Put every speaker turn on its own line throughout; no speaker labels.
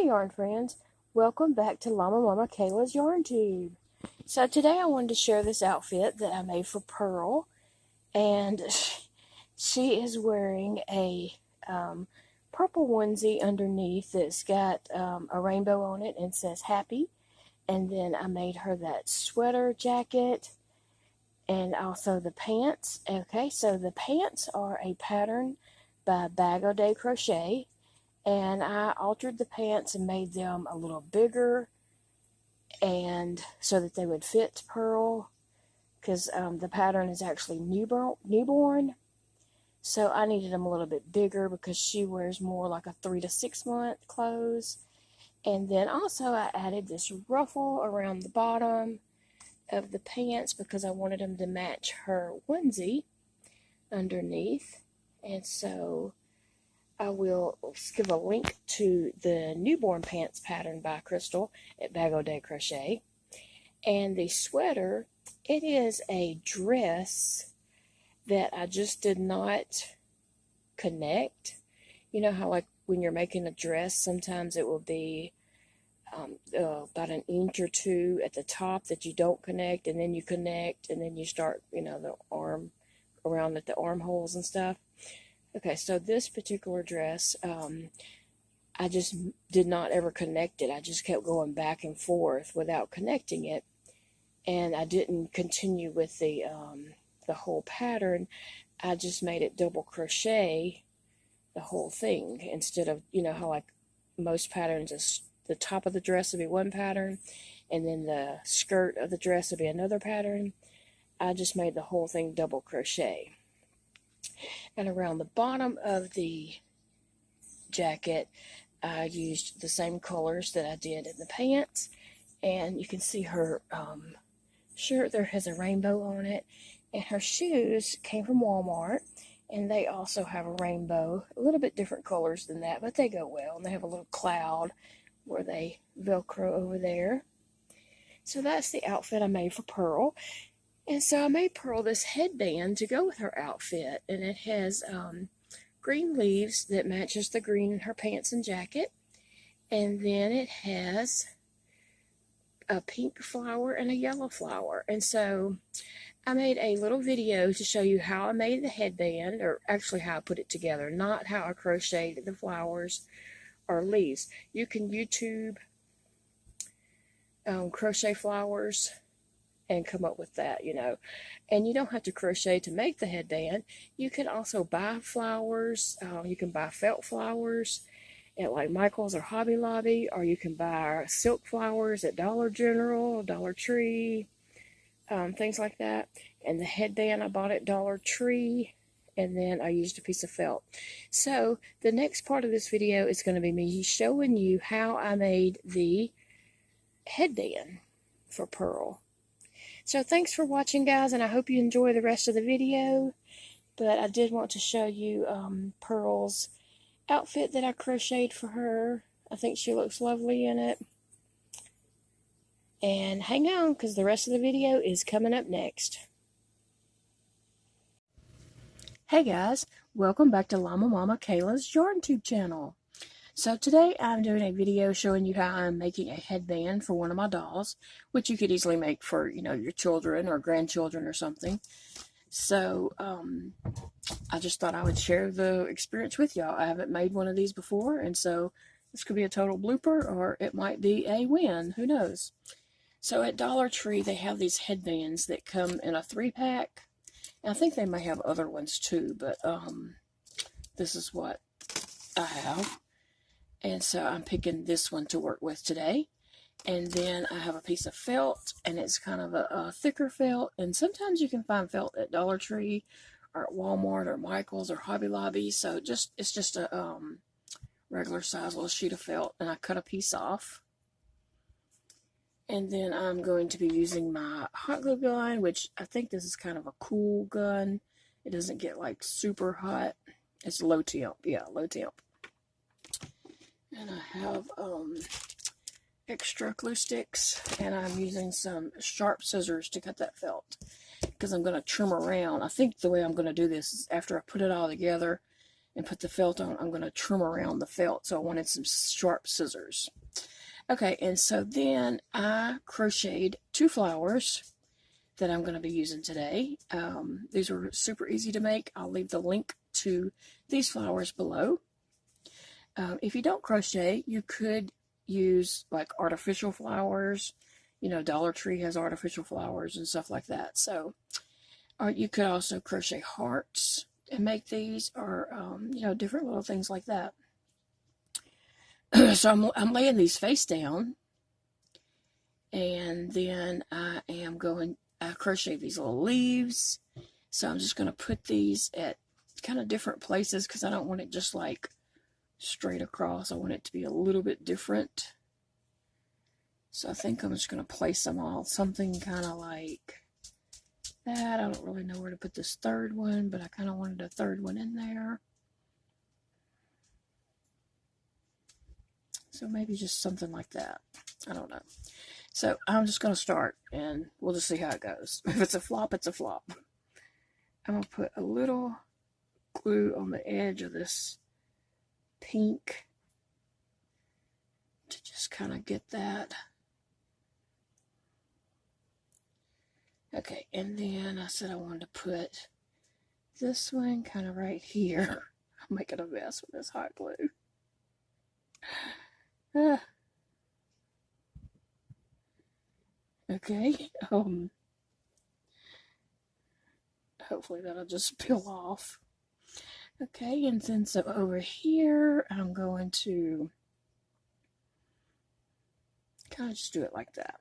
Hey yarn friends, welcome back to LlamaMamaKayla's Yarn Tube. So today I wanted to share this outfit that I made for Pearl, and she is wearing a purple onesie underneath that's got a rainbow on it and says happy, and then I made her that sweater jacket and also the pants. Okay, so the pants are a pattern by Bag O' Day Crochet. And I altered the pants and made them a little bigger, and so that they would fit Pearl, because the pattern is actually newborn. So I needed them a little bit bigger because she wears more like a 3 to 6 month clothes. And then also I added this ruffle around the bottom of the pants because I wanted them to match her onesie underneath. And so I will give a link to the newborn pants pattern by Crystal at Bag O' Day Crochet. And the sweater, it is a dress that I just did not connect. You know how like when you're making a dress, sometimes it will be about an inch or two at the top that you don't connect, and then you connect, and then you start, the arm around at the armholes and stuff. Okay, so this particular dress, I just did not ever connect it. I just kept going back and forth without connecting it, and I didn't continue with the whole pattern. I just made it double crochet the whole thing instead of, how like most patterns is the top of the dress would be one pattern, and then the skirt of the dress would be another pattern. I just made the whole thing double crochet. And around the bottom of the jacket, I used the same colors that I did in the pants. And you can see her shirt there has a rainbow on it. And her shoes came from Walmart. And they also have a rainbow, a little bit different colors than that, but they go well. And they have a little cloud where they Velcro over there. So that's the outfit I made for Pearl. And so I made Pearl this headband to go with her outfit, and it has green leaves that matches the green in her pants and jacket, and then it has a pink flower and a yellow flower. And so I made a little video to show you how I made the headband, or actually how I put it together, not how I crocheted the flowers or leaves. You can YouTube crochet flowers and come up with that, and you don't have to crochet to make the headband. You can also buy flowers. You can buy felt flowers at like Michael's or Hobby Lobby, or you can buy silk flowers at Dollar General, Dollar Tree, things like that. And the headband I bought at Dollar Tree, and then I used a piece of felt. So the next part of this video is going to be me showing you how I made the headband for Pearl. So thanks for watching, guys, and I hope you enjoy the rest of the video. But I did want to show you Pearl's outfit that I crocheted for her. I think she looks lovely in it. And hang on, because the rest of the video is coming up next. Hey guys, welcome back to LlamaMamaKayla's Yarn Tube channel. So today I'm doing a video showing you how I'm making a headband for one of my dolls, which you could easily make for, your children or grandchildren or something. So I just thought I would share the experience with y'all. I haven't made one of these before, and so this could be a total blooper, or it might be a win. Who knows? So at Dollar Tree, they have these headbands that come in a 3-pack. And I think they may have other ones too, but this is what I have. And so I'm picking this one to work with today. And then I have a piece of felt, and it's kind of a thicker felt. And sometimes you can find felt at Dollar Tree or at Walmart or Michael's or Hobby Lobby. So it's just a regular size little sheet of felt. And I cut a piece off. And then I'm going to be using my hot glue gun, which I think this is kind of a cool gun. It doesn't get like super hot. It's low temp. Yeah, low temp. And I have extra glue sticks, and I'm using some sharp scissors to cut that felt because I'm going to trim around. I think the way I'm going to do this is after I put it all together and put the felt on, I'm going to trim around the felt. So I wanted some sharp scissors. Okay, and so then I crocheted 2 flowers that I'm going to be using today. These are super easy to make. I'll leave the link to these flowers below. If you don't crochet, you could use like artificial flowers. You know, Dollar Tree has artificial flowers and stuff like that. So, or you could also crochet hearts and make these, or you know, different little things like that. So I'm laying these face down, and then I crochet these little leaves. So I'm just going to put these at kind of different places because I don't want it just like straight across. I want it to be a little bit different. So I think I'm just going to place them all something kind of like that. I don't really know where to put this third one, but I kind of wanted a third one in there. So maybe just something like that. I don't know. So I'm just going to start, and we'll just see how it goes. If it's a flop, it's a flop. I'm going to put a little glue on the edge of this pink to just kind of get that. Okay, and then I said I wanted to put this one kind of right here. I'm making a mess with this hot glue. Okay, hopefully that'll just peel off. Okay, and then so over here, I'm going to kind of just do it like that.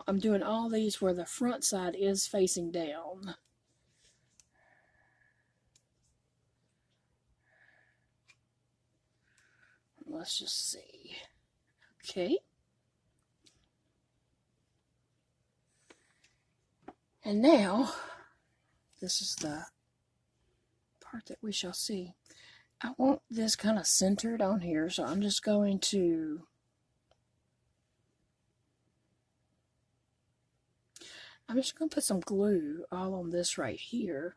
I'm doing all these where the front side is facing down. Let's just see. Okay. And now, this is the part that we shall see. I want this kind of centered on here, so I'm just going to put some glue all on this right here.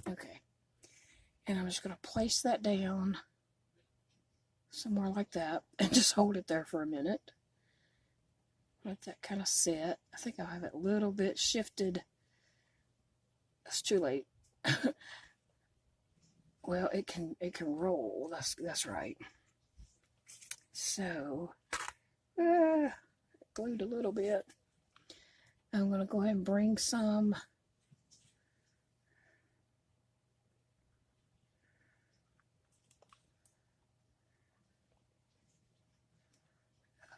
Okay, and I'm just going to place that down somewhere like that and just hold it there for a minute. Let that kind of set. I think I'll have it a little bit shifted. It's too late. Well, it can roll. That's right. So, glued a little bit. I'm going to go ahead and bring some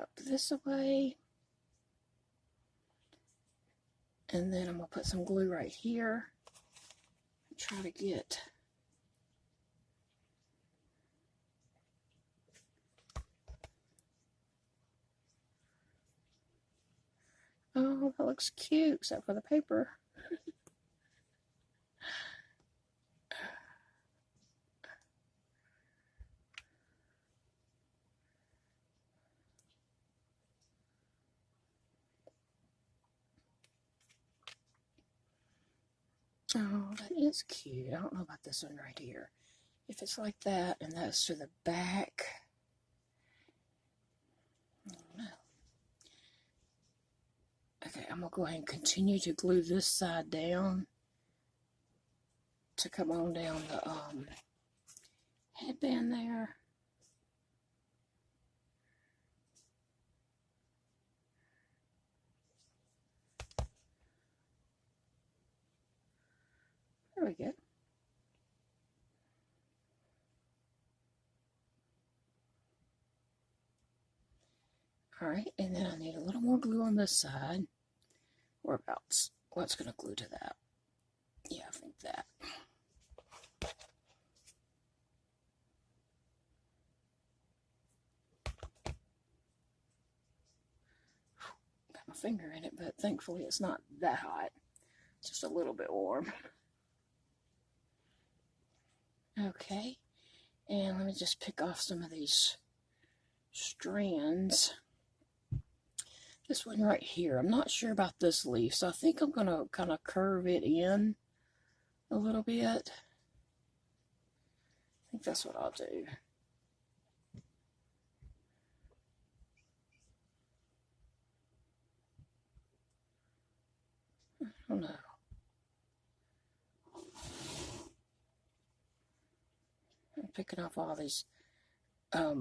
up this way. And then I'm going to put some glue right here. Try to get oh, that looks cute, except for the paper. Oh, that is cute. I don't know about this one right here. If it's like that, and that's to the back. I don't know. Okay, I'm going to go ahead and continue to glue this side down to come on down the headband there. There we go. Alright, and then I need a little more glue on this side. Whereabouts? What's going to glue to that? Yeah, I think that. Got my finger in it, but thankfully it's not that hot. just a little bit warm. Okay, and let me just pick off some of these strands. This one right here, I'm not sure about this leaf, so I think I'm going to kind of curve it in a little bit. I think that's what I'll do. I don't know. I'm picking off all these. I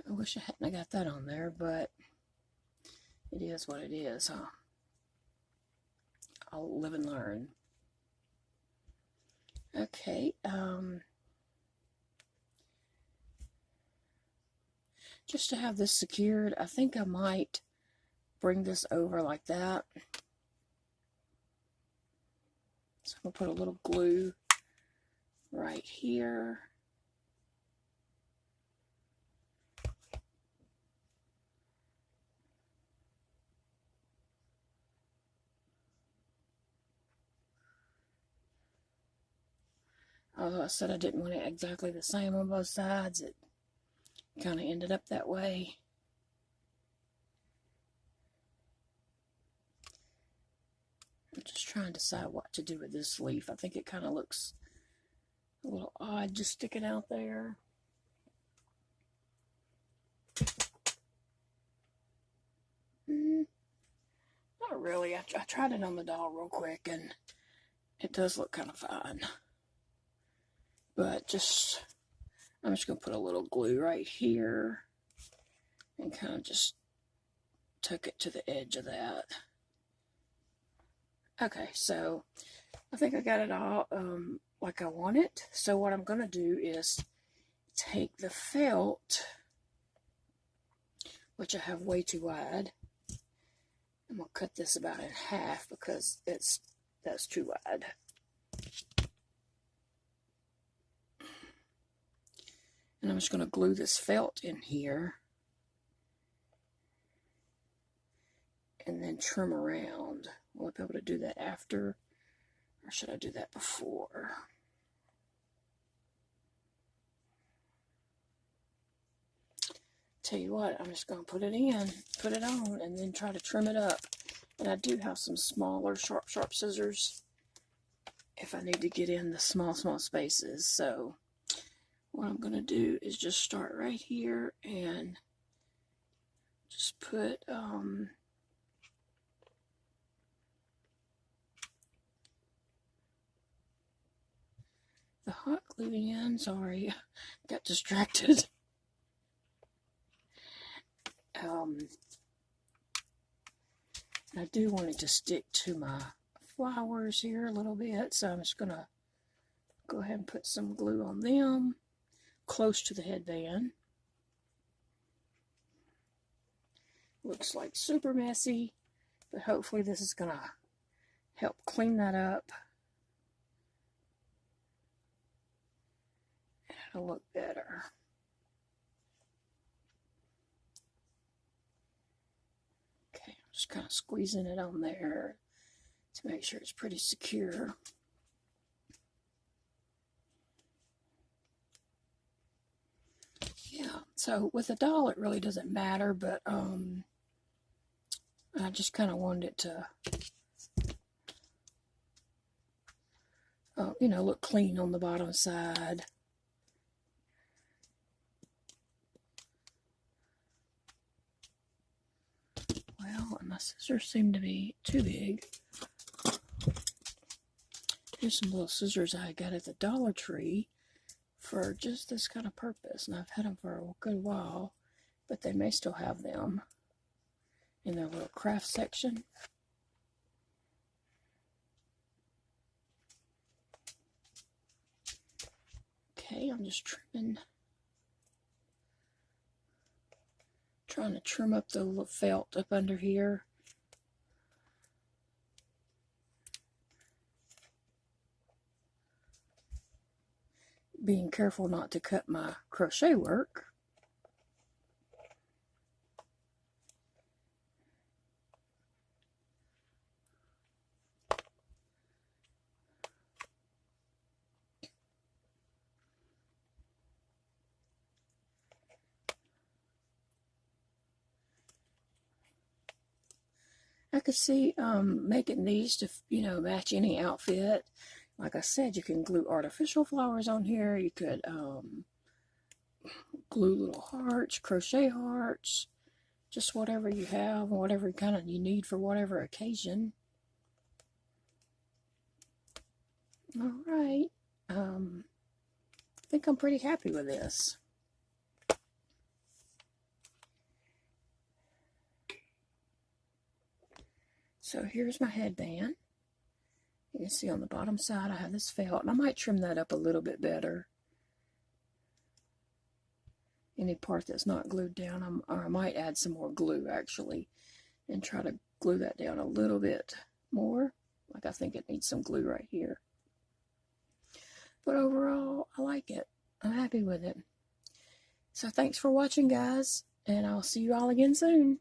wish I hadn't got that on there, but it is what it is, huh? I'll live and learn. Okay, just to have this secured, I think I might bring this over like that. So I'm going to put a little glue right here. Although I said I didn't want it exactly the same on both sides, it kind of ended up that way. I'm just trying to decide what to do with this leaf. I think it kind of looks a little odd just sticking out there. Not really. I tried it on the doll real quick and it does look kind of fine. But I'm just going to put a little glue right here and kind of just tuck it to the edge of that. Okay, so I think I got it all like I want it. So what I'm going to do is take the felt, which I have way too wide. I'm going to cut this about in half because that's too wide. And I'm just going to glue this felt in here and then trim around. Will I be able to do that after, or should I do that before? Tell you what, I'm just going to put it on, and then try to trim it up. And I do have some smaller, sharp scissors if I need to get in the small spaces. So what I'm going to do is just start right here and just put the hot glue in. Sorry, got distracted. I do want it to stick to my flowers here a little bit, so I'm just going to go ahead and put some glue on them close to the headband. Looks like super messy, but hopefully this is going to help clean that up. And it'll look better. Okay, I'm just kind of squeezing it on there to make sure it's pretty secure. Yeah, so with a doll it really doesn't matter, but I just kind of wanted it to you know, look clean on the bottom side. Well, my scissors seem to be too big. Here's some little scissors I got at the Dollar Tree for just this kind of purpose, and I've had them for a good while, but they may still have them in their little craft section. Okay, I'm just trimming, trying to trim up the little felt up under here. Being careful not to cut my crochet work. I could see making these to, you know, match any outfit. Like I said, you can glue artificial flowers on here. You could glue little hearts, crochet hearts, just whatever you have, whatever kind of you need for whatever occasion. All right. I think I'm pretty happy with this. So here's my headband. You can see on the bottom side I have this felt, and I might trim that up a little bit better. Any part that's not glued down, or I might add some more glue actually, and try to glue that down a little bit more. Like I think it needs some glue right here. But overall, I like it. I'm happy with it. So thanks for watching, guys, and I'll see you all again soon.